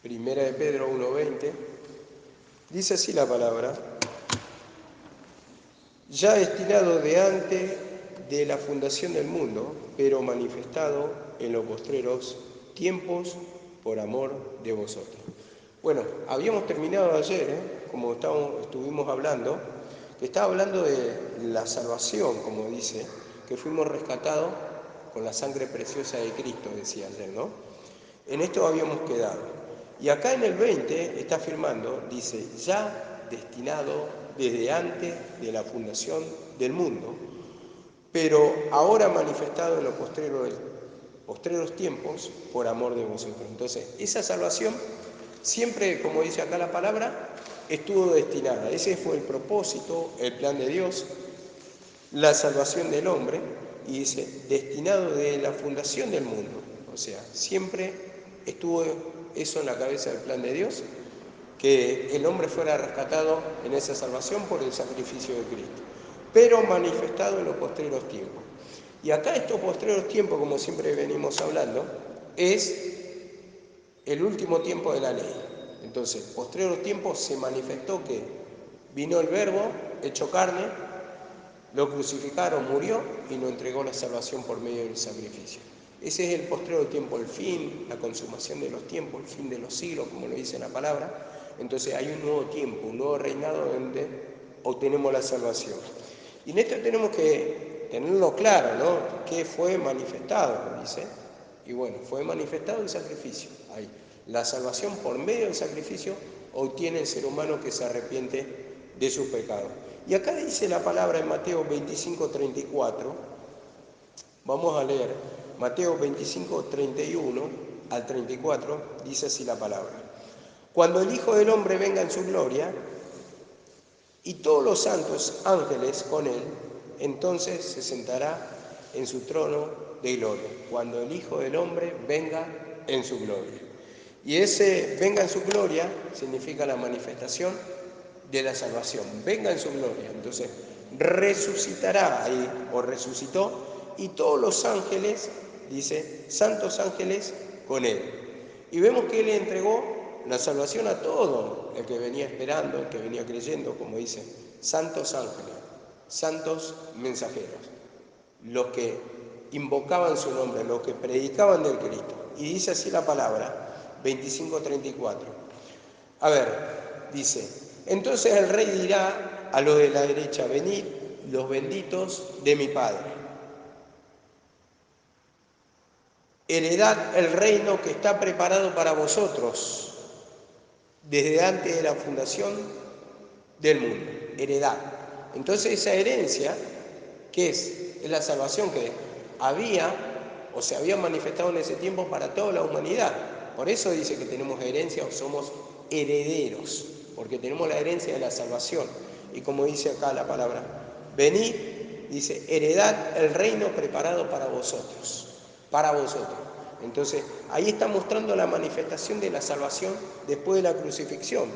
Primera de Pedro 1:20, dice así la palabra: ya destinado de antes de la fundación del mundo, pero manifestado en los postreros tiempos por amor de vosotros. Bueno, habíamos terminado ayer, como estuvimos hablando, que estaba hablando de la salvación, como dice, que fuimos rescatados con la sangre preciosa de Cristo, decía ayer, ¿no? En esto habíamos quedado. Y acá en el 20 está afirmando, dice, ya destinado desde antes de la fundación del mundo, pero ahora manifestado en los postreros tiempos por amor de vosotros. Entonces, esa salvación siempre, como dice acá la palabra, estuvo destinada. Ese fue el propósito, el plan de Dios, la salvación del hombre, y dice, destinado de la fundación del mundo. O sea, siempre estuvo eso en la cabeza del plan de Dios, que el hombre fuera rescatado en esa salvación por el sacrificio de Cristo, pero manifestado en los postreros tiempos. Y acá estos postreros tiempos, como siempre venimos hablando, es el último tiempo de la ley. Entonces, postreros tiempos se manifestó que vino el Verbo, hecho carne, lo crucificaron, murió y nos entregó la salvación por medio del sacrificio. Ese es el postrero tiempo, el fin, la consumación de los tiempos, el fin de los siglos, como lo dice la palabra. Entonces hay un nuevo tiempo, un nuevo reinado donde obtenemos la salvación. Y en esto tenemos que tenerlo claro, ¿no? ¿Qué fue manifestado? Dice. Y bueno, fue manifestado el sacrificio. Ahí. La salvación por medio del sacrificio obtiene el ser humano que se arrepiente de sus pecados. Y acá dice la palabra en Mateo 25:34, vamos a leer, Mateo 25:31 al 34, dice así la palabra: cuando el Hijo del Hombre venga en su gloria, y todos los santos ángeles con él, entonces se sentará en su trono de gloria, cuando el Hijo del Hombre venga en su gloria. Y ese venga en su gloria significa la manifestación de la salvación, venga en su gloria. Entonces resucitará ahí, o resucitó, y todos los ángeles, dice, santos ángeles con él. Y vemos que él entregó la salvación a todo el que venía esperando, el que venía creyendo, como dice, santos ángeles, santos mensajeros, los que invocaban su nombre, los que predicaban del Cristo. Y dice así la palabra, 25:34. A ver, dice, entonces el rey dirá a los de la derecha: venid, los benditos de mi Padre, heredad el reino que está preparado para vosotros desde antes de la fundación del mundo. Heredad. Entonces esa herencia, ¿qué es? Es la salvación que había o se había manifestado en ese tiempo para toda la humanidad. Por eso dice que tenemos herencia o somos herederos, porque tenemos la herencia de la salvación. Y como dice acá la palabra, venid, dice, heredad el reino preparado para vosotros, para vosotros. Entonces, ahí está mostrando la manifestación de la salvación después de la crucifixión.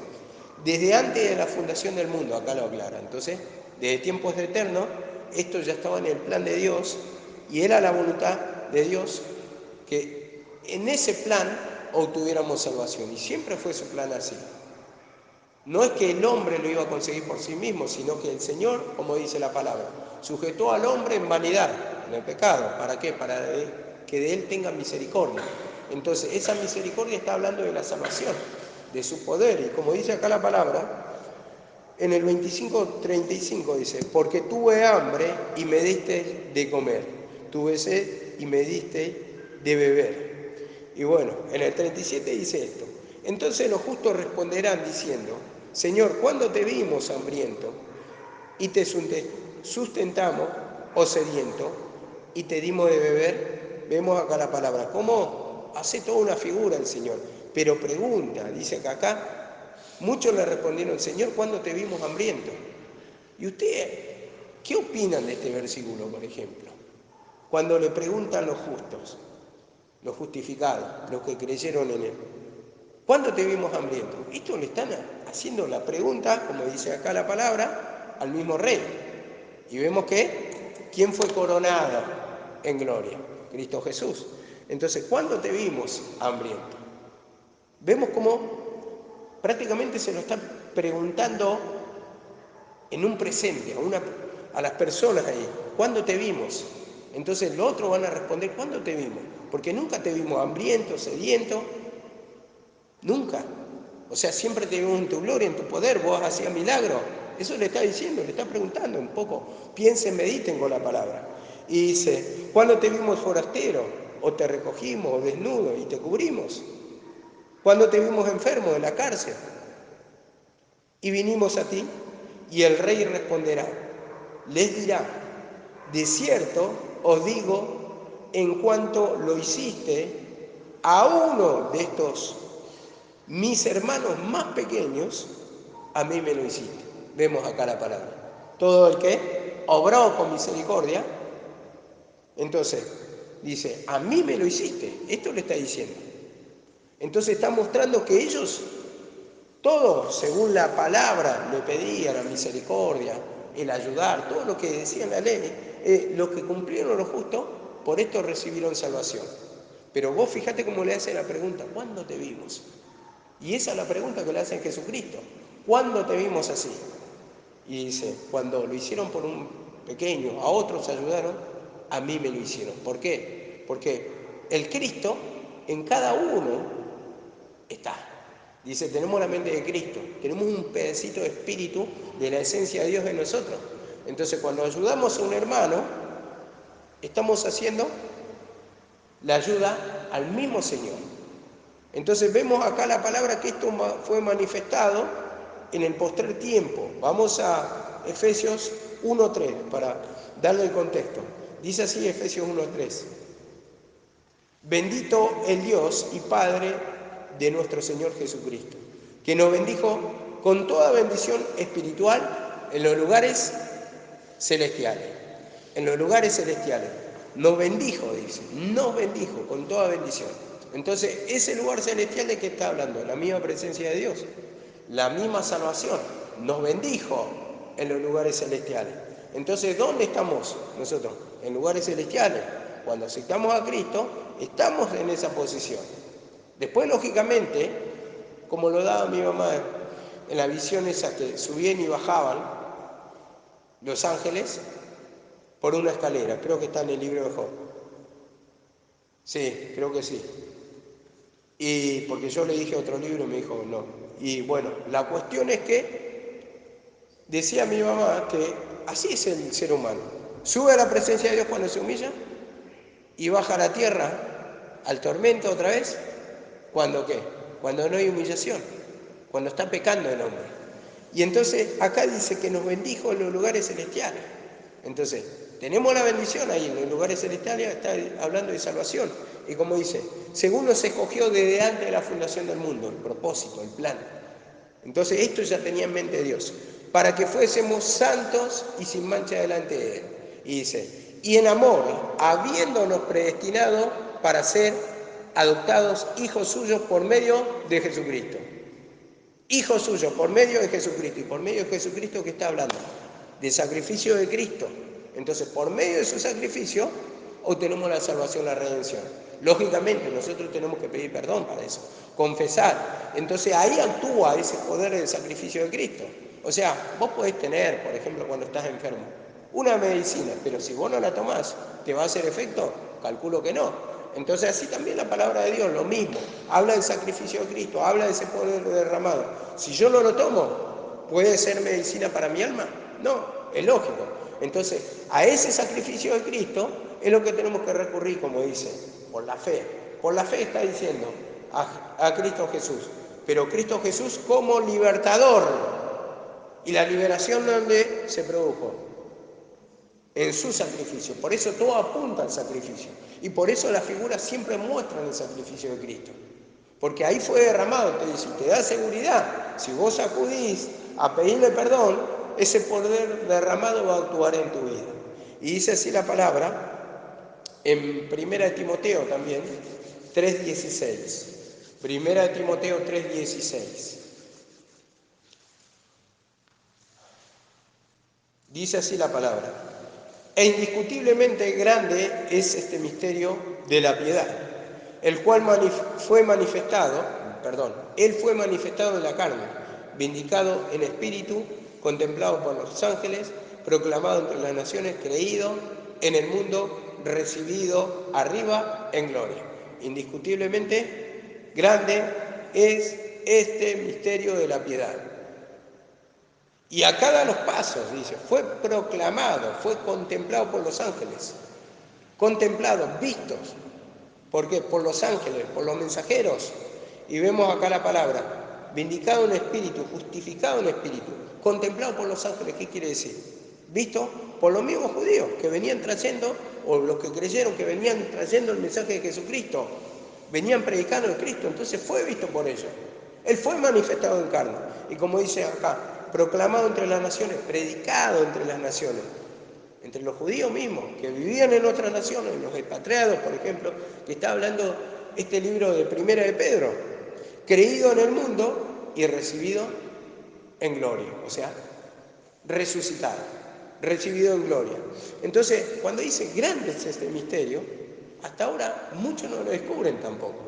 Desde antes de la fundación del mundo, acá lo aclara. Entonces, desde tiempos eternos, esto ya estaba en el plan de Dios y era la voluntad de Dios que en ese plan obtuviéramos salvación. Y siempre fue su plan así. No es que el hombre lo iba a conseguir por sí mismo, sino que el Señor, como dice la palabra, sujetó al hombre en vanidad, en el pecado. ¿Para qué? Para que de él tenga misericordia. Entonces, esa misericordia está hablando de la salvación, de su poder. Y como dice acá la palabra, en el 25:35 dice, porque tuve hambre y me diste de comer, tuve sed y me diste de beber. Y bueno, en el 37 dice esto, entonces los justos responderán diciendo, Señor, ¿cuándo te vimos hambriento y te sustentamos, o sediento, y te dimos de beber? Vemos acá la palabra, cómo hace toda una figura el Señor, pero pregunta, dice que acá, muchos le respondieron, Señor, ¿cuándo te vimos hambriento? ¿Y ustedes qué opinan de este versículo, por ejemplo? Cuando le preguntan los justos, los justificados, los que creyeron en él, ¿cuándo te vimos hambriento? Esto le están haciendo la pregunta, como dice acá la palabra, al mismo rey. Y vemos que, ¿quién fue coronado en gloria? Cristo Jesús. Entonces, ¿cuándo te vimos hambriento? Vemos cómo prácticamente se lo está preguntando en un presente, a las personas ahí, ¿cuándo te vimos? Entonces los otros van a responder, ¿cuándo te vimos? Porque nunca te vimos hambriento, sediento, nunca. O sea, siempre te vimos en tu gloria, en tu poder, vos hacías milagros. Eso le está diciendo, le está preguntando un poco. Piensen, mediten con la palabra. Y dice, ¿cuándo te vimos forastero? ¿O te recogimos, o desnudo, y te cubrimos? ¿Cuándo te vimos enfermo en la cárcel? Y vinimos a ti. Y el rey responderá, les dirá, de cierto os digo, en cuanto lo hiciste a uno de estos mis hermanos más pequeños, a mí me lo hiciste. Vemos acá la palabra. Todo el que obró con misericordia, entonces dice, a mí me lo hiciste. Esto le está diciendo. Entonces está mostrando que ellos, todos, según la palabra, le pedían la misericordia, el ayudar, todo lo que decía la ley, los que cumplieron lo justo, por esto recibieron salvación. Pero vos fíjate cómo le hace la pregunta, ¿cuándo te vimos? Y esa es la pregunta que le hace Jesucristo. ¿Cuándo te vimos así? Y dice, cuando lo hicieron por un pequeño, a otros ayudaron, a mí me lo hicieron. ¿Por qué? Porque el Cristo en cada uno está. Dice, tenemos la mente de Cristo, tenemos un pedacito de espíritu de la esencia de Dios en nosotros. Entonces, cuando ayudamos a un hermano, estamos haciendo la ayuda al mismo Señor. Entonces vemos acá la palabra que esto fue manifestado en el postrer tiempo. Vamos a Efesios 1:3 para darle el contexto. Dice así Efesios 1:3. Bendito el Dios y Padre de nuestro Señor Jesucristo, que nos bendijo con toda bendición espiritual en los lugares celestiales. En los lugares celestiales. Nos bendijo, dice, nos bendijo con toda bendición. Entonces, ese lugar celestial de que está hablando, la misma presencia de Dios, la misma salvación, nos bendijo en los lugares celestiales. Entonces, ¿dónde estamos nosotros? En lugares celestiales. Cuando aceptamos a Cristo, estamos en esa posición. Después, lógicamente, como lo daba mi mamá en la visión esa que subían y bajaban los ángeles por una escalera, creo que está en el libro de Job. Sí, creo que sí. Y porque yo le dije otro libro y me dijo no. Y bueno, la cuestión es que decía mi mamá que así es el ser humano. Sube a la presencia de Dios cuando se humilla y baja a la tierra al tormento otra vez. ¿Cuándo qué? Cuando no hay humillación, cuando está pecando el hombre. Y entonces acá dice que nos bendijo en los lugares celestiales. Entonces, tenemos la bendición ahí en los lugares celestiales, está hablando de salvación. Y como dice, según nos escogió desde antes de la fundación del mundo, el propósito, el plan. Entonces, esto ya tenía en mente Dios, para que fuésemos santos y sin mancha delante de Él. Y dice, y en amor, habiéndonos predestinado para ser adoptados hijos suyos por medio de Jesucristo. Hijos suyos por medio de Jesucristo. Y por medio de Jesucristo, ¿qué está hablando? Del sacrificio de Cristo. Entonces, por medio de su sacrificio, obtenemos la salvación, la redención. Lógicamente, nosotros tenemos que pedir perdón para eso, confesar. Entonces, ahí actúa ese poder del sacrificio de Cristo. O sea, vos podés tener, por ejemplo, cuando estás enfermo, una medicina, pero si vos no la tomás, ¿te va a hacer efecto? Calculo que no. Entonces, así también la palabra de Dios, lo mismo. Habla del sacrificio de Cristo, habla de ese poder derramado. Si yo no lo tomo, ¿puede ser medicina para mi alma? No, es lógico. Entonces, a ese sacrificio de Cristo es lo que tenemos que recurrir, como dice, por la fe. Por la fe está diciendo a Cristo Jesús. Pero Cristo Jesús como libertador. ¿Y la liberación dónde se produjo? En su sacrificio. Por eso todo apunta al sacrificio. Y por eso las figuras siempre muestran el sacrificio de Cristo. Porque ahí fue derramado, te dice, te da seguridad. Si vos acudís a pedirle perdón, ese poder derramado va a actuar en tu vida. Y dice así la palabra en 1 Timoteo también, 3:16. 1 Timoteo 3:16. Dice así la palabra. E indiscutiblemente grande es este misterio de la piedad, el cual fue manifestado Él fue manifestado en la carne, vindicado en espíritu, contemplado por los ángeles, proclamado entre las naciones, creído en el mundo, recibido arriba en gloria. Indiscutiblemente, grande es este misterio de la piedad. Y acá da los pasos, dice, fue proclamado, fue contemplado por los ángeles, contemplado, vistos. ¿Por qué? Por los ángeles, por los mensajeros. Y vemos acá la palabra, vindicado en espíritu, justificado en espíritu, contemplado por los ángeles. ¿Qué quiere decir? Visto por los mismos judíos que venían trayendo, o los que creyeron que venían trayendo el mensaje de Jesucristo, venían predicando el Cristo, entonces fue visto por ellos. Él fue manifestado en carne. Y como dice acá, proclamado entre las naciones, predicado entre las naciones. Entre los judíos mismos, que vivían en otras naciones, los expatriados, por ejemplo, que está hablando este libro de Primera de Pedro, creído en el mundo y recibido en gloria, o sea, resucitado, recibido en gloria. Entonces, cuando dice grande es este misterio, hasta ahora muchos no lo descubren tampoco,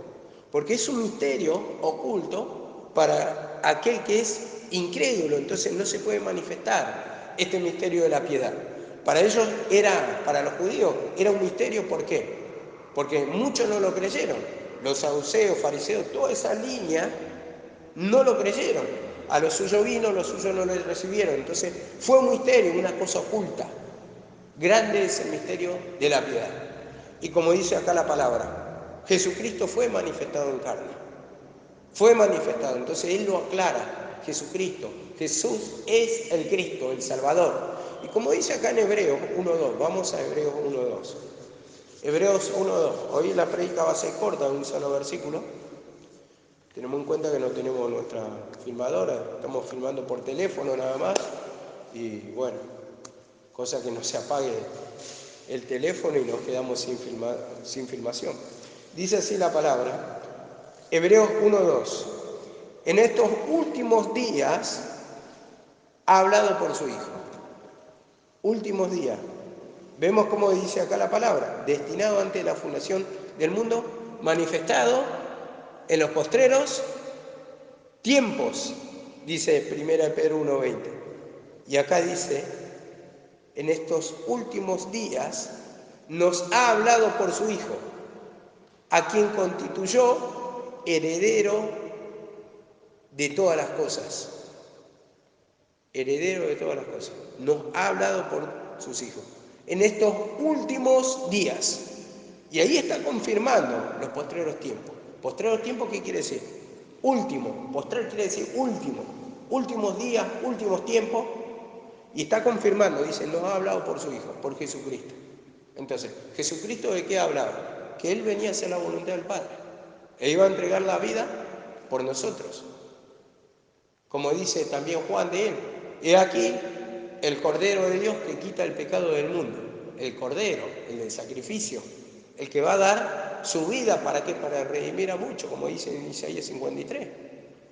porque es un misterio oculto para aquel que es incrédulo, entonces no se puede manifestar este misterio de la piedad. Para ellos para los judíos, era un misterio. ¿Por qué? Porque muchos no lo creyeron. Los saduceos, fariseos, toda esa línea no lo creyeron. A lo suyo vino, los suyos no lo recibieron. Entonces fue un misterio, una cosa oculta. Grande es el misterio de la piedad. Y como dice acá la palabra, Jesucristo fue manifestado en carne. Fue manifestado. Entonces Él lo aclara. Jesucristo. Jesús es el Cristo, el Salvador. Y como dice acá en Hebreos 1.2, vamos a Hebreos 1.2. Hebreos 1.2. Hoy la prédica va a ser corta, un solo versículo. Tenemos en cuenta que no tenemos nuestra filmadora, estamos filmando por teléfono nada más. Y bueno, cosa que no se apague el teléfono y nos quedamos sin filmación. Dice así la palabra, Hebreos 1.2. En estos últimos días ha hablado por su Hijo. Últimos días. Vemos cómo dice acá la palabra, destinado ante la fundación del mundo, manifestado en los postreros tiempos, dice 1 Pedro 1.20. Y acá dice, en estos últimos días nos ha hablado por su Hijo, a quien constituyó heredero de todas las cosas. Heredero de todas las cosas. Nos ha hablado por sus hijos. En estos últimos días. Y ahí está confirmando los postreros tiempos. ¿Postreros tiempos qué quiere decir? Último. Postrer quiere decir último. Últimos días, últimos tiempos. Y está confirmando, dice, nos ha hablado por su Hijo, por Jesucristo. Entonces, ¿Jesucristo de qué ha hablado? Que Él venía a hacer la voluntad del Padre. Él iba a entregar la vida por nosotros. Como dice también Juan de Él. He aquí el Cordero de Dios que quita el pecado del mundo. El Cordero, el del sacrificio. El que va a dar su vida, ¿para qué? Para redimir a muchos, como dice en Isaías 53.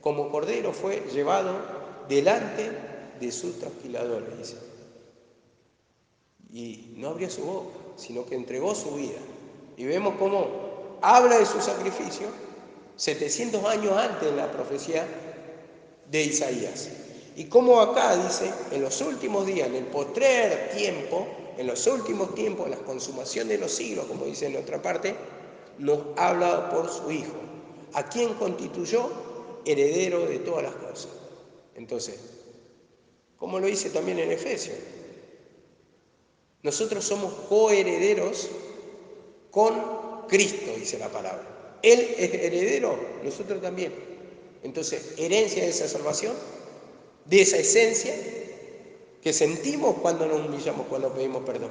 Como Cordero fue llevado delante de sus trasquiladores, dice. Y no abrió su boca, sino que entregó su vida. Y vemos cómo habla de su sacrificio 700 años antes de la profecía de Isaías. Y como acá dice, en los últimos días, en el postrer tiempo, en los últimos tiempos, en la consumación de los siglos, como dice en otra parte, nos ha hablado por su Hijo, a quien constituyó heredero de todas las cosas. Entonces, como lo dice también en Efesios, nosotros somos coherederos con Cristo, dice la palabra. Él es heredero, nosotros también. Entonces, herencia de esa salvación, de esa esencia que sentimos cuando nos humillamos, cuando pedimos perdón,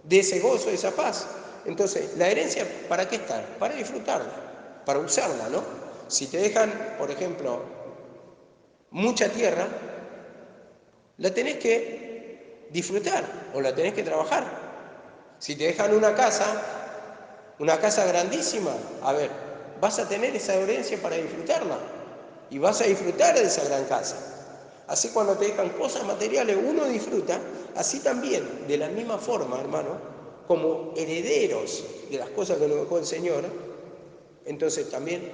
de ese gozo, de esa paz. Entonces, la herencia, ¿para qué está? Para disfrutarla, para usarla, ¿no? Si te dejan, por ejemplo, mucha tierra, la tenés que disfrutar o la tenés que trabajar. Si te dejan una casa grandísima, a ver, vas a tener esa herencia para disfrutarla y vas a disfrutar de esa gran casa. Así cuando te dejan cosas materiales, uno disfruta, así también, de la misma forma, hermano, como herederos de las cosas que nos dejó el Señor, entonces también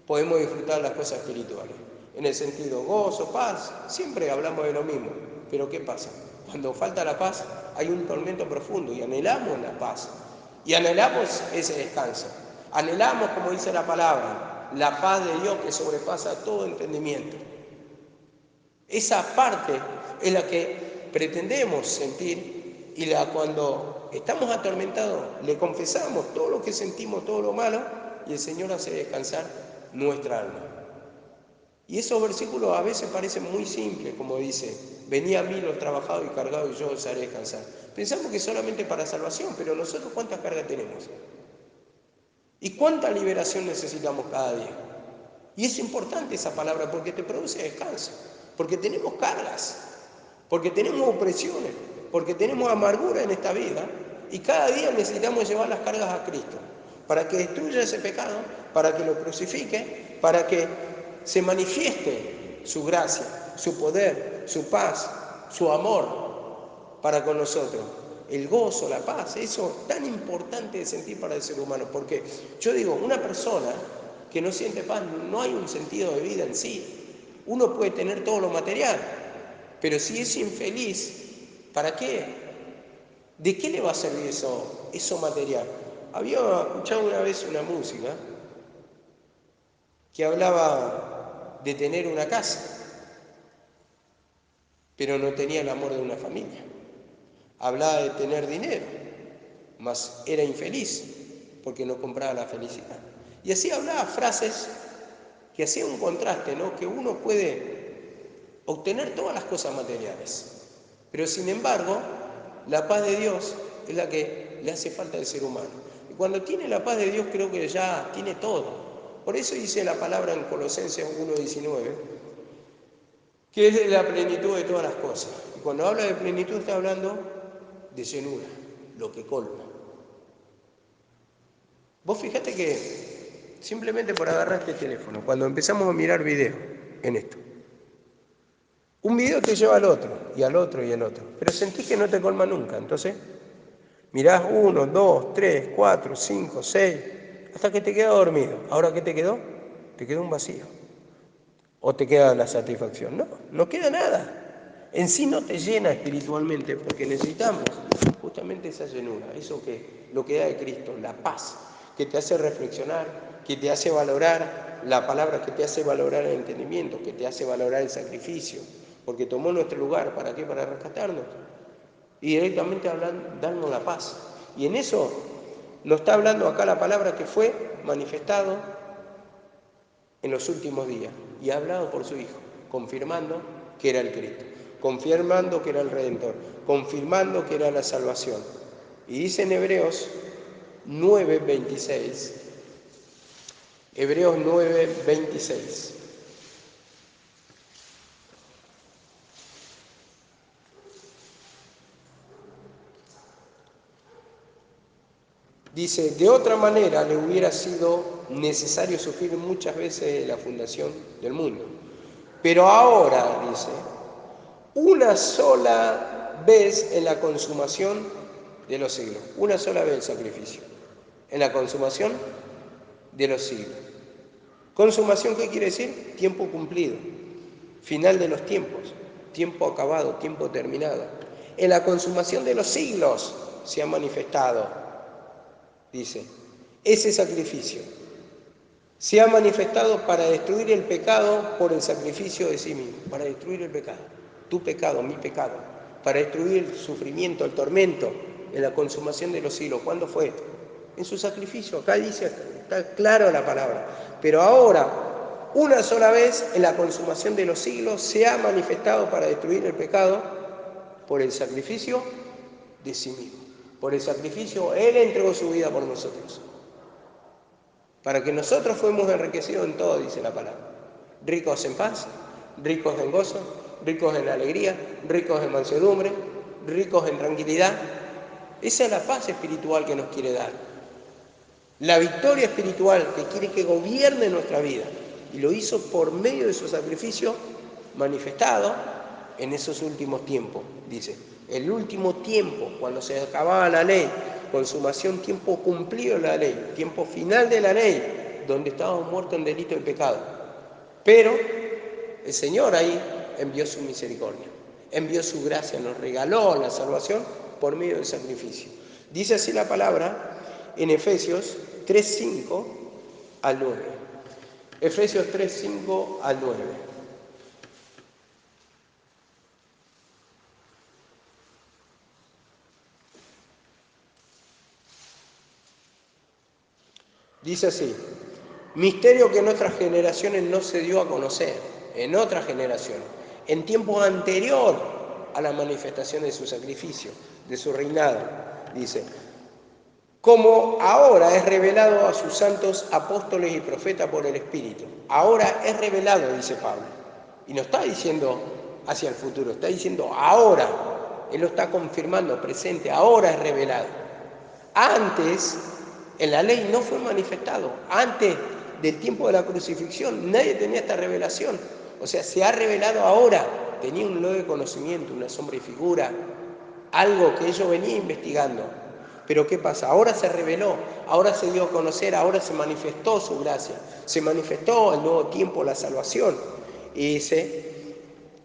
podemos disfrutar las cosas espirituales. En el sentido gozo, paz, siempre hablamos de lo mismo. Pero ¿qué pasa? Cuando falta la paz, hay un tormento profundo y anhelamos la paz. Y anhelamos ese descanso. Anhelamos, como dice la palabra, la paz de Dios que sobrepasa todo entendimiento. Esa parte es la que pretendemos sentir y cuando estamos atormentados le confesamos todo lo que sentimos, todo lo malo, y el Señor hace descansar nuestra alma. Y esos versículos a veces parecen muy simples, como dice, venid a mí los trabajados y cargados y yo os haré descansar. Pensamos que solamente para salvación, pero nosotros ¿cuántas cargas tenemos? ¿Y cuánta liberación necesitamos cada día? Y es importante esa palabra porque te produce descanso, porque tenemos cargas, porque tenemos opresiones, porque tenemos amargura en esta vida y cada día necesitamos llevar las cargas a Cristo para que destruya ese pecado, para que lo crucifique, para que se manifieste su gracia, su poder, su paz, su amor para con nosotros. El gozo, la paz, eso tan importante de sentir para el ser humano, porque yo digo, una persona que no siente paz, no hay un sentido de vida en sí. Uno puede tener todo lo material, pero si es infeliz, ¿para qué? ¿De qué le va a servir eso material? Había escuchado una vez una música que hablaba de tener una casa, pero no tenía el amor de una familia. Hablaba de tener dinero, mas era infeliz porque no compraba la felicidad. Y así hablaba frases que hacían un contraste, ¿no? Que uno puede obtener todas las cosas materiales, pero sin embargo, la paz de Dios es la que le hace falta al ser humano. Y cuando tiene la paz de Dios, creo que ya tiene todo. Por eso dice la palabra en Colosenses 1:19, que es la plenitud de todas las cosas. Y cuando habla de plenitud está hablando de llenura, lo que colma. Vos fijate que simplemente por agarrar este teléfono, cuando empezamos a mirar videos en esto, un video te lleva al otro, y al otro, y al otro, pero sentís que no te colma nunca. Entonces, mirás 1, 2, 3, 4, 5, 6, hasta que te quedas dormido. ¿Ahora qué te quedó? Te quedó un vacío. ¿O te queda la satisfacción? No, no queda nada. En sí no te llena espiritualmente, porque necesitamos justamente esa llenura, eso que lo que da de Cristo, la paz, que te hace reflexionar, que te hace valorar la palabra, que te hace valorar el entendimiento, que te hace valorar el sacrificio, porque tomó nuestro lugar, ¿para qué? Para rescatarnos. Y directamente darnos la paz. Y en eso nos está hablando acá la palabra que fue manifestado en los últimos días y ha hablado por su Hijo, confirmando que era el Cristo, confirmando que era el Redentor, confirmando que era la salvación. Y dice en Hebreos 9:26, Hebreos 9:26. Dice, de otra manera le hubiera sido necesario sufrir muchas veces la fundación del mundo. Pero ahora, dice, una sola vez en la consumación de los siglos, una sola vez el sacrificio, en la consumación de los siglos. ¿Consumación qué quiere decir? Tiempo cumplido, final de los tiempos, tiempo acabado, tiempo terminado. En la consumación de los siglos se ha manifestado, dice, ese sacrificio. Se ha manifestado para destruir el pecado por el sacrificio de sí mismo, para destruir el pecado, tu pecado, mi pecado, para destruir el sufrimiento, el tormento, en la consumación de los siglos. ¿Cuándo fue? En su sacrificio. Acá dice, está claro la palabra. Pero ahora, una sola vez en la consumación de los siglos se ha manifestado para destruir el pecado por el sacrificio de sí mismo. Por el sacrificio, Él entregó su vida por nosotros. Para que nosotros fuéramos enriquecidos en todo, dice la palabra. Ricos en paz, ricos en gozo, ricos en alegría, ricos en mansedumbre, ricos en tranquilidad. Esa es la paz espiritual que nos quiere dar. La victoria espiritual que quiere que gobierne nuestra vida. Y lo hizo por medio de su sacrificio manifestado en esos últimos tiempos, dice. El último tiempo, cuando se acababa la ley, consumación, tiempo cumplido de la ley, tiempo final de la ley, donde estábamos muertos en delito y pecado. Pero el Señor ahí envió su misericordia, envió su gracia, nos regaló la salvación por medio del sacrificio. Dice así la palabra en Efesios 3:5 al 9. Efesios 3:5 al 9. Dice así: misterio que en otras generaciones no se dio a conocer, en otras generaciones, en tiempo anterior a la manifestación de su sacrificio, de su reinado, dice, como ahora es revelado a sus santos apóstoles y profetas por el Espíritu. Ahora es revelado, dice Pablo. Y no está diciendo hacia el futuro, está diciendo ahora. Él lo está confirmando, presente, ahora es revelado. Antes, en la ley no fue manifestado. Antes del tiempo de la crucifixión, nadie tenía esta revelación. O sea, se ha revelado ahora. Tenía un nuevo conocimiento, una sombra y figura, algo que ellos venían investigando. Pero ¿qué pasa? Ahora se reveló, ahora se dio a conocer, ahora se manifestó su gracia, se manifestó el nuevo tiempo, la salvación. Y dice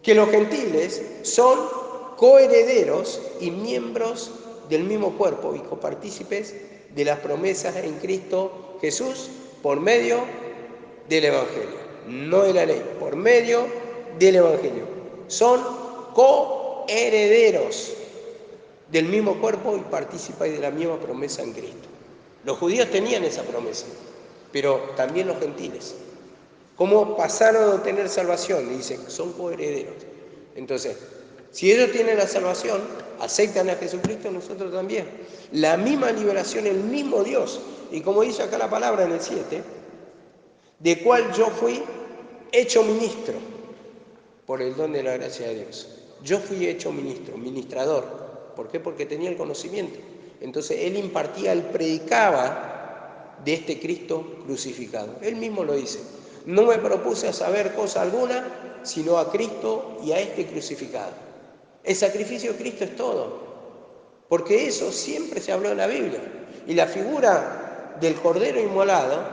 que los gentiles son coherederos y miembros del mismo cuerpo y copartícipes de las promesas en Cristo Jesús por medio del Evangelio, no de la ley, por medio del Evangelio. Son coherederos del mismo cuerpo y partícipes de la misma promesa en Cristo. Los judíos tenían esa promesa, pero también los gentiles. ¿Cómo pasaron a obtener salvación? Dicen, son coherederos. Entonces, si ellos tienen la salvación, aceptan a Jesucristo, nosotros también. La misma liberación, el mismo Dios. Y como dice acá la palabra en el 7, de cual yo fui hecho ministro por el don de la gracia de Dios. Yo fui hecho ministro, ministrador. ¿Por qué? Porque tenía el conocimiento. Entonces él impartía, él predicaba de este Cristo crucificado. Él mismo lo dice. No me propuse a saber cosa alguna, sino a Cristo y a este crucificado. El sacrificio de Cristo es todo. Porque eso siempre se habló en la Biblia. Y la figura del Cordero inmolado,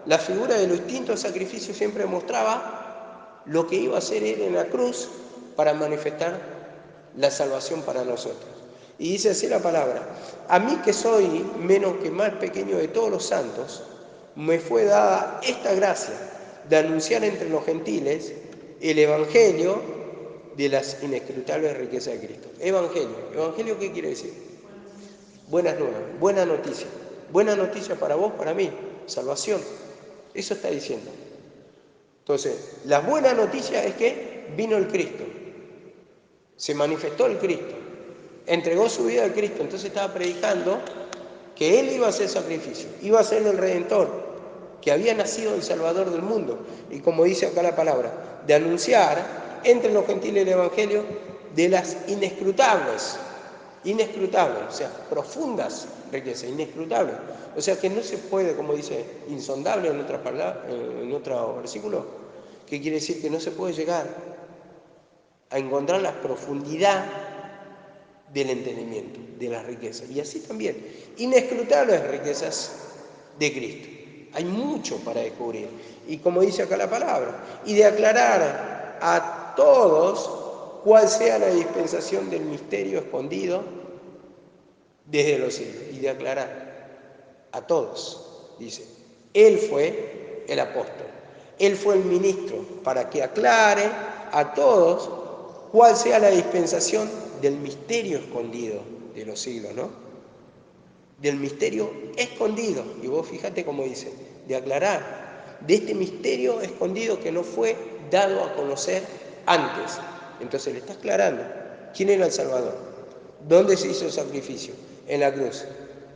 la figura de los distintos sacrificios siempre mostraba lo que iba a hacer él en la cruz para manifestar la salvación para nosotros. Y dice así la palabra: a mí que soy menos que más pequeño de todos los santos, me fue dada esta gracia de anunciar entre los gentiles el Evangelio de las inescrutables riquezas de Cristo. Evangelio. ¿Evangelio qué quiere decir? Buenas nuevas, buena noticia. Buena noticia para vos, para mí. Salvación. Eso está diciendo. Entonces, la buena noticia es que vino el Cristo. Se manifestó el Cristo. Entregó su vida al Cristo. Entonces estaba predicando que Él iba a hacer sacrificio. Iba a ser el Redentor, que había nacido el Salvador del mundo. Y como dice acá la palabra, de anunciar entre los gentiles el Evangelio de las inescrutables, o sea, profundas riquezas, inescrutables. O sea que no se puede, como dice, insondable en otras palabras, en otro versículo, que quiere decir que no se puede llegar a encontrar la profundidad del entendimiento, de las riquezas. Y así también, inescrutables riquezas de Cristo. Hay mucho para descubrir. Y como dice acá la palabra, y de aclarar a todos cuál sea la dispensación del misterio escondido desde los siglos. Y de aclarar a todos, dice. Él fue el apóstol. Él fue el ministro para que aclare a todos cuál sea la dispensación del misterio escondido de los siglos, ¿no? Del misterio escondido. Y vos fíjate cómo dice, de aclarar, de este misterio escondido que no fue dado a conocer antes. Entonces le está aclarando quién era el Salvador, dónde se hizo el sacrificio, en la cruz.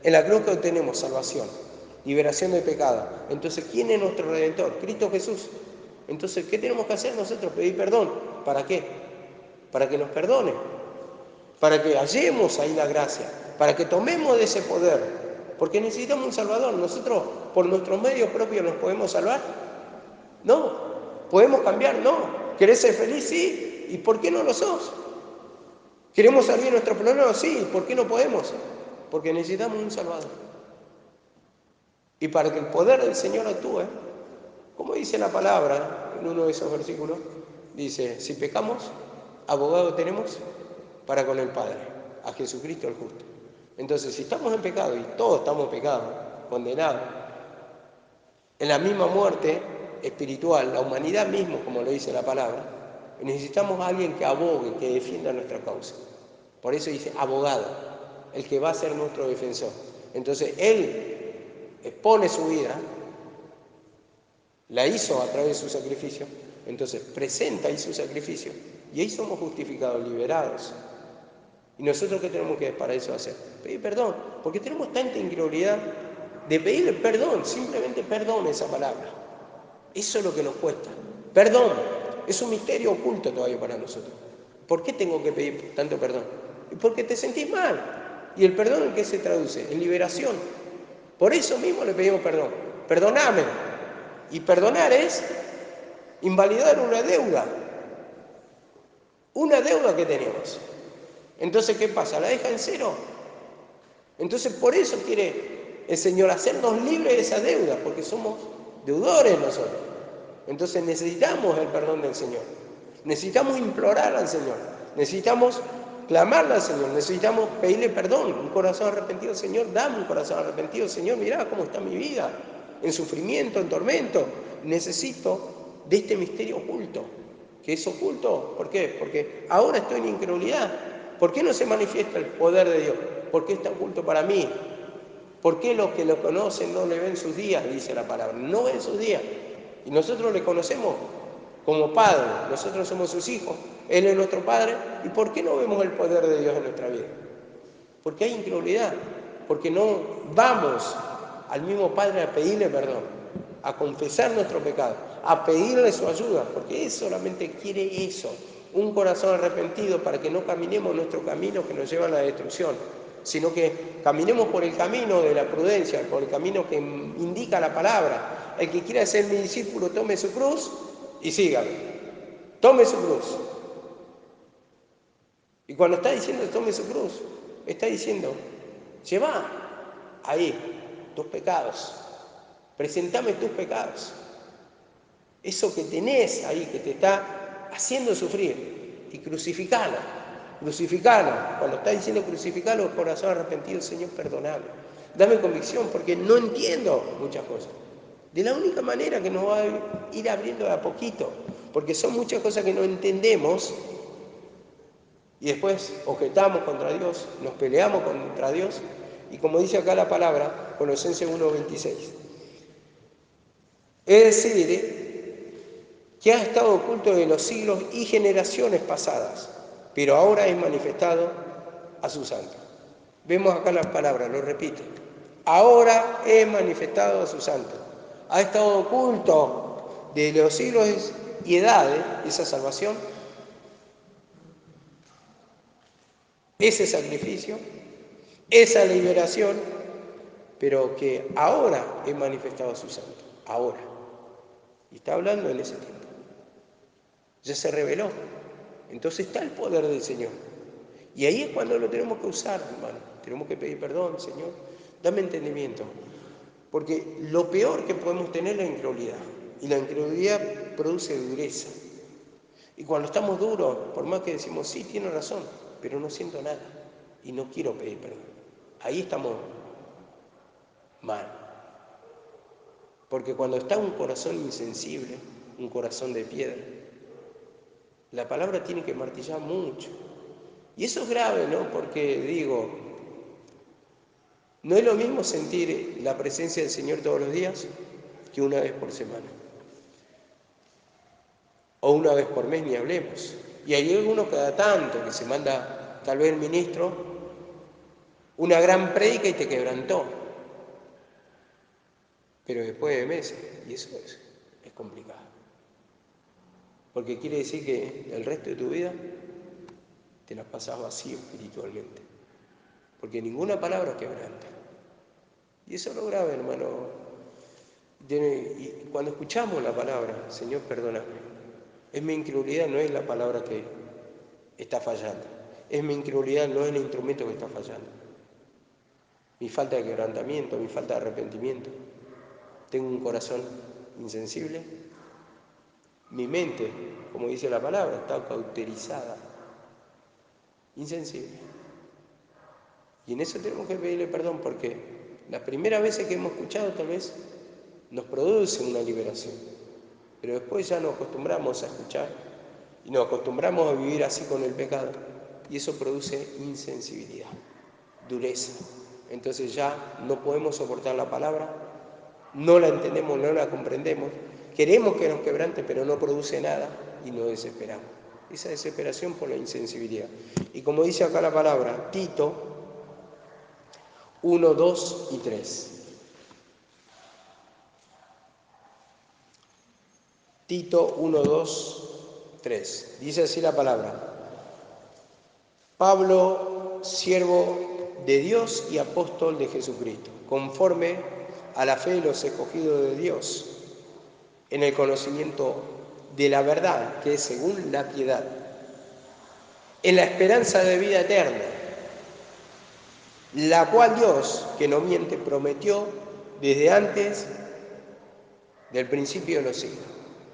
En la cruz que obtenemos salvación, liberación del pecado. Entonces, ¿quién es nuestro Redentor? Cristo Jesús. Entonces, ¿qué tenemos que hacer nosotros? Pedir perdón. ¿Para qué? Para que nos perdone, para que hallemos ahí la gracia, para que tomemos de ese poder, porque necesitamos un Salvador. Nosotros por nuestros medios propios nos podemos salvar, no. ¿Podemos cambiar? No. ¿Querés ser feliz? Sí. ¿Y por qué no lo sos? ¿Queremos salir de nuestro problema? Sí. ¿Por qué no podemos? Porque necesitamos un Salvador. Y para que el poder del Señor actúe, como dice la palabra en uno de esos versículos, dice, si pecamos, abogado tenemos para con el Padre, a Jesucristo el justo. Entonces, si estamos en pecado, y todos estamos en pecado, condenados, en la misma muerte espiritual, la humanidad misma, como lo dice la palabra, necesitamos a alguien que abogue, que defienda nuestra causa. Por eso dice abogado, el que va a ser nuestro defensor. Entonces, Él expone su vida, la hizo a través de su sacrificio, entonces presenta ahí su sacrificio, y ahí somos justificados, liberados. ¿Y nosotros qué tenemos que para eso hacer? Pedir perdón, porque tenemos tanta incredulidad de pedirle perdón, simplemente perdón esa palabra. Eso es lo que nos cuesta. Perdón, es un misterio oculto todavía para nosotros. ¿Por qué tengo que pedir tanto perdón? Porque te sentís mal. ¿Y el perdón en qué se traduce? En liberación. Por eso mismo le pedimos perdón. Perdóname. Y perdonar es invalidar una deuda. Una deuda que teníamos. Entonces, ¿qué pasa? ¿La deja en cero? Entonces, por eso quiere el Señor hacernos libres de esa deuda, porque somos deudores nosotros. Entonces necesitamos el perdón del Señor. Necesitamos implorar al Señor. Necesitamos clamarle al Señor. Necesitamos pedirle perdón. Un corazón arrepentido, Señor, dame un corazón arrepentido. Señor, mirá cómo está mi vida. En sufrimiento, en tormento. Necesito de este misterio oculto. ¿Que es oculto? ¿Por qué? Porque ahora estoy en incredulidad. ¿Por qué no se manifiesta el poder de Dios? ¿Por qué está oculto para mí? ¿Por qué los que lo conocen no le ven sus días? Dice la palabra. No ven sus días. Y nosotros le conocemos como Padre. Nosotros somos sus hijos. Él es nuestro Padre. ¿Y por qué no vemos el poder de Dios en nuestra vida? Porque hay incredulidad. Porque no vamos al mismo Padre a pedirle perdón, a confesar nuestro pecado, a pedirle su ayuda. Porque Él solamente quiere eso. Un corazón arrepentido para que no caminemos nuestro camino que nos lleva a la destrucción, sino que caminemos por el camino de la prudencia, por el camino que indica la palabra. El que quiera ser mi discípulo, tome su cruz y sígame. Tome su cruz. Y cuando está diciendo tome su cruz, está diciendo, lleva ahí tus pecados, presentame tus pecados. Eso que tenés ahí, que te está haciendo sufrir, y crucificalo. Crucificalo. Cuando está diciendo crucificalo, corazón arrepentido, Señor, perdoname. Dame convicción porque no entiendo muchas cosas. De la única manera que nos va a ir abriendo de a poquito, porque son muchas cosas que no entendemos y después objetamos contra Dios, nos peleamos contra Dios, y como dice acá la palabra, Colosenses 1:26. Es decir, que ha estado oculto de los siglos y generaciones pasadas, pero ahora es manifestado a sus santos. Vemos acá las palabras, lo repito. Ahora es manifestado a sus santos. Ha estado oculto de los siglos y edades esa salvación, ese sacrificio, esa liberación, pero que ahora es manifestado a sus santos. Ahora. Y está hablando en ese tiempo. Ya se reveló. Entonces está el poder del Señor. Y ahí es cuando lo tenemos que usar, hermano. Tenemos que pedir perdón, Señor. Dame entendimiento. Porque lo peor que podemos tener es la incredulidad. Y la incredulidad produce dureza. Y cuando estamos duros, por más que decimos, sí, tiene razón, pero no siento nada. Y no quiero pedir perdón. Ahí estamos mal. Porque cuando está un corazón insensible, un corazón de piedra, la palabra tiene que martillar mucho. Y eso es grave, ¿no? Porque digo, no es lo mismo sentir la presencia del Señor todos los días que una vez por semana. O una vez por mes, ni hablemos. Y hay algunos cada tanto que se manda, tal vez el ministro, una gran prédica y te quebrantó. Pero después de meses, y eso es complicado. Porque quiere decir que el resto de tu vida te la pasas vacío espiritualmente. Porque ninguna palabra quebranta. Y eso es lo grave, hermano. Y cuando escuchamos la palabra, Señor, perdóname, es mi incredulidad, no es la palabra que está fallando. Es mi incredulidad, no es el instrumento que está fallando. Mi falta de quebrantamiento, mi falta de arrepentimiento. Tengo un corazón insensible. Mi mente, como dice la palabra, está cauterizada, insensible. Y en eso tenemos que pedirle perdón, porque las primeras veces que hemos escuchado tal vez nos produce una liberación, pero después ya nos acostumbramos a escuchar y nos acostumbramos a vivir así con el pecado, y eso produce insensibilidad, dureza. Entonces ya no podemos soportar la palabra, no la entendemos, no la comprendemos, queremos que nos quebrante, pero no produce nada y nos desesperamos. Esa desesperación por la insensibilidad. Y como dice acá la palabra, Tito 1, 2 y 3. Tito 1, 2, 3. Dice así la palabra. Pablo, siervo de Dios y apóstol de Jesucristo, conforme a la fe de los escogidos de Dios, en el conocimiento de la verdad, que es según la piedad, en la esperanza de vida eterna, la cual Dios, que no miente, prometió desde antes del principio de los siglos.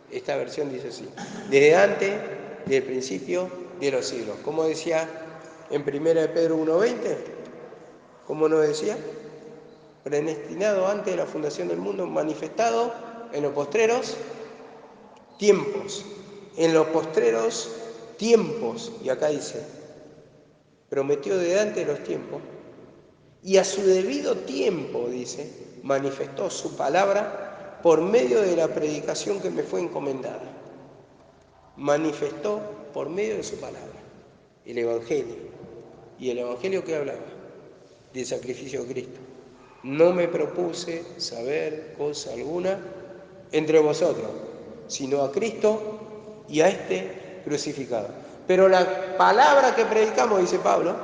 Esta versión dice así: desde antes del principio de los siglos. Como decía en 1 de Pedro 1:20, como nos decía, predestinado antes de la fundación del mundo, manifestado en los postreros tiempos. En los postreros tiempos, y acá dice, prometió desde antes de los tiempos, y a su debido tiempo, dice, manifestó su palabra por medio de la predicación que me fue encomendada. Manifestó por medio de su palabra, el Evangelio. ¿Y el Evangelio qué hablaba? Del sacrificio de Cristo. No me propuse saber cosa alguna entre vosotros, sino a Cristo y a este crucificado. Pero la palabra que predicamos, dice Pablo,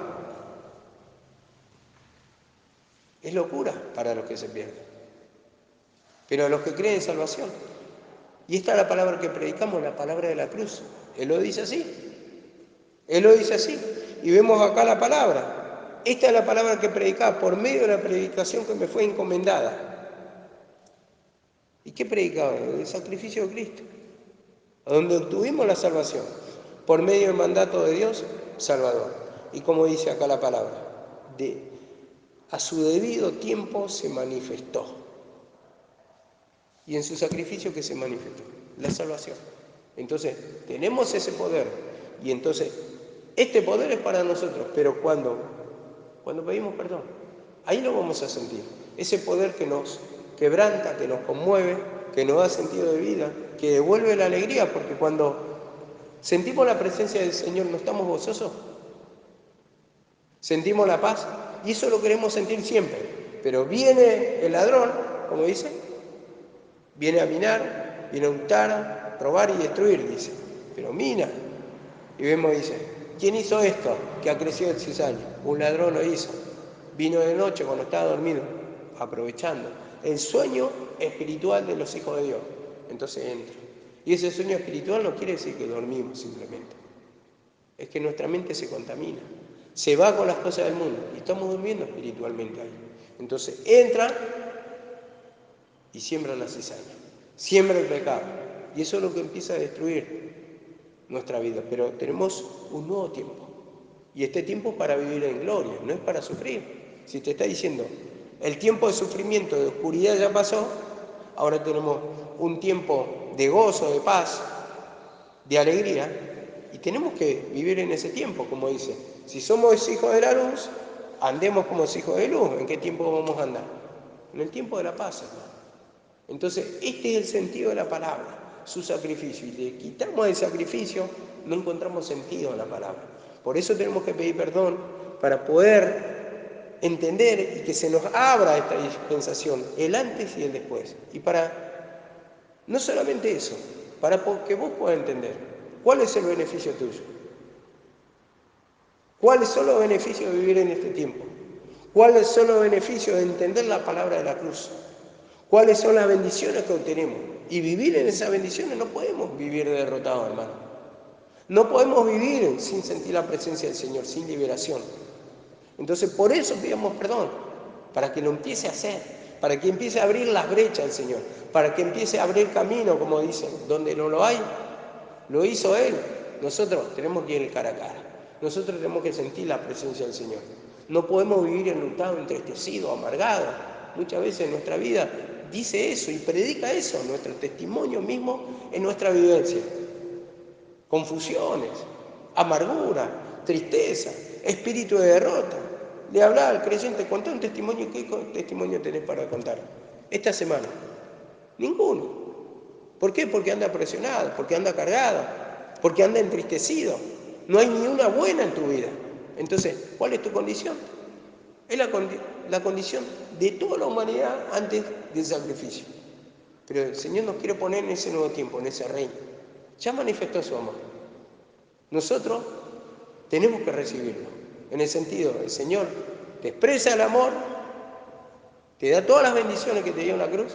es locura para los que se pierden, pero a los que creen salvación. Y esta es la palabra que predicamos, la palabra de la cruz. Él lo dice así. Él lo dice así. Y vemos acá la palabra. Esta es la palabra que predicaba por medio de la predicación que me fue encomendada. ¿Y qué predicaba? El sacrificio de Cristo, donde obtuvimos la salvación por medio del mandato de Dios Salvador. Y como dice acá la palabra, a su debido tiempo se manifestó. Y en su sacrificio, ¿qué se manifestó? La salvación. Entonces, tenemos ese poder. Y entonces, este poder es para nosotros. Pero cuando pedimos perdón, ahí lo vamos a sentir. Ese poder que nos quebranta, que nos conmueve, que nos da sentido de vida, que devuelve la alegría. Porque cuando sentimos la presencia del Señor, ¿no estamos gozosos? Sentimos la paz. Y eso lo queremos sentir siempre. Pero viene el ladrón, como dice, viene a minar, viene a hurtar, robar y destruir, dice. Pero mina. Y vemos, dice, ¿quién hizo esto que ha crecido el cizaño? Un ladrón lo hizo. Vino de noche cuando estaba dormido, aprovechando el sueño espiritual de los hijos de Dios. Entonces entra. Y ese sueño espiritual no quiere decir que dormimos simplemente. Es que nuestra mente se contamina. Se va con las cosas del mundo. Y estamos durmiendo espiritualmente ahí. Entonces entra y siembra la cizaña, siembra el pecado, y eso es lo que empieza a destruir nuestra vida. Pero tenemos un nuevo tiempo, y este tiempo es para vivir en gloria, no es para sufrir. Si te está diciendo, el tiempo de sufrimiento, de oscuridad ya pasó, ahora tenemos un tiempo de gozo, de paz, de alegría, y tenemos que vivir en ese tiempo, como dice, si somos hijos de la luz, andemos como hijos de luz. ¿En qué tiempo vamos a andar? En el tiempo de la paz, hermano. Entonces, este es el sentido de la palabra, su sacrificio. Y le quitamos el sacrificio, no encontramos sentido en la palabra. Por eso tenemos que pedir perdón, para poder entender y que se nos abra esta dispensación, el antes y el después. Y para, no solamente eso, para que vos puedas entender cuál es el beneficio tuyo. ¿Cuáles son los beneficios de vivir en este tiempo? ¿Cuáles son los beneficios de entender la palabra de la cruz? ¿Cuáles son las bendiciones que obtenemos? Y vivir en esas bendiciones. No podemos vivir derrotados, hermano. No podemos vivir sin sentir la presencia del Señor, sin liberación. Entonces, por eso pidamos perdón, para que lo empiece a hacer, para que empiece a abrir las brechas el Señor, para que empiece a abrir camino, como dicen, donde no lo hay, lo hizo Él. Nosotros tenemos que ir cara a cara, nosotros tenemos que sentir la presencia del Señor. No podemos vivir enlutados, entristecidos, amargados. Muchas veces en nuestra vida dice eso y predica eso, nuestro testimonio mismo en nuestra vivencia. Confusiones, amargura, tristeza, espíritu de derrota. Le hablaba al creyente, contá un testimonio. ¿Qué testimonio tenés para contar esta semana? Ninguno. ¿Por qué? Porque anda presionado, porque anda cargado, porque anda entristecido. No hay ni una buena en tu vida. Entonces, ¿cuál es tu condición? Es la condición de toda la humanidad antes del sacrificio. Pero el Señor nos quiere poner en ese nuevo tiempo, en ese reino. Ya manifestó su amor. Nosotros tenemos que recibirlo. En el sentido, el Señor te expresa el amor, te da todas las bendiciones que te dio en la cruz,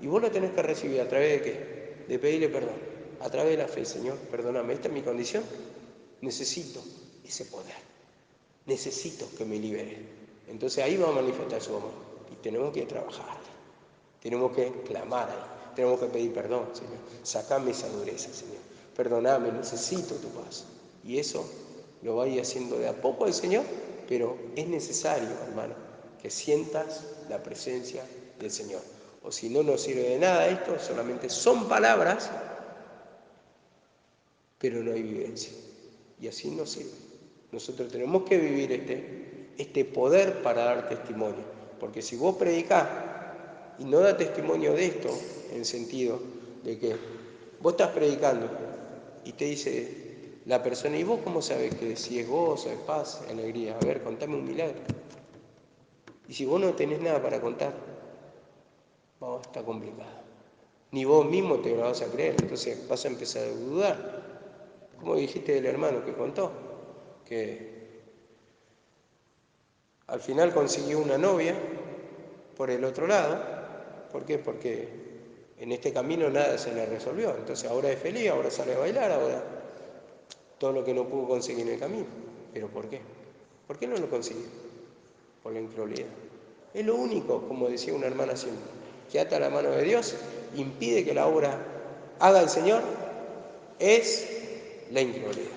y vos lo tenés que recibir. ¿A través de qué? De pedirle perdón. A través de la fe. Señor, perdóname, esta es mi condición. Necesito ese poder. Necesito que me libere. Entonces ahí va a manifestar su amor. Y tenemos que trabajar. Tenemos que clamar ahí. Tenemos que pedir perdón, Señor. Sacame esa dureza, Señor. Perdóname, necesito tu paz. Y eso lo va a ir haciendo de a poco el Señor, pero es necesario, hermano, que sientas la presencia del Señor. O si no, no sirve de nada esto, solamente son palabras, pero no hay vivencia. Y así no sirve. Nosotros tenemos que vivir este poder para dar testimonio. Porque si vos predicás y no das testimonio de esto, en el sentido de que vos estás predicando y te dice la persona, ¿y vos cómo sabés que si es gozo, es paz, es alegría? A ver, contame un milagro. Y si vos no tenés nada para contar, vamos, está complicado. Ni vos mismo te lo vas a creer, entonces vas a empezar a dudar. Como dijiste del hermano que contó, que al final consiguió una novia por el otro lado. ¿Por qué? Porque en este camino nada se le resolvió. Entonces ahora es feliz, ahora sale a bailar, ahora todo lo que no pudo conseguir en el camino. ¿Pero por qué? ¿Por qué no lo consiguió? Por la incredulidad. Es lo único, como decía una hermana siempre, que ata la mano de Dios, impide que la obra haga el Señor, es la incredulidad.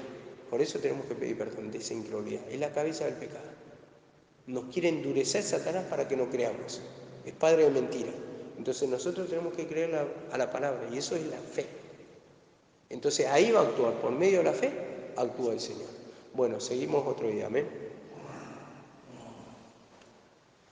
Por eso tenemos que pedir perdón de esa incredulidad. Es la cabeza del pecado. Nos quiere endurecer Satanás para que no creamos. Es padre de mentira. Entonces nosotros tenemos que creer a la palabra, y eso es la fe. Entonces ahí va a actuar, por medio de la fe, actúa el Señor. Bueno, seguimos otro día, amén.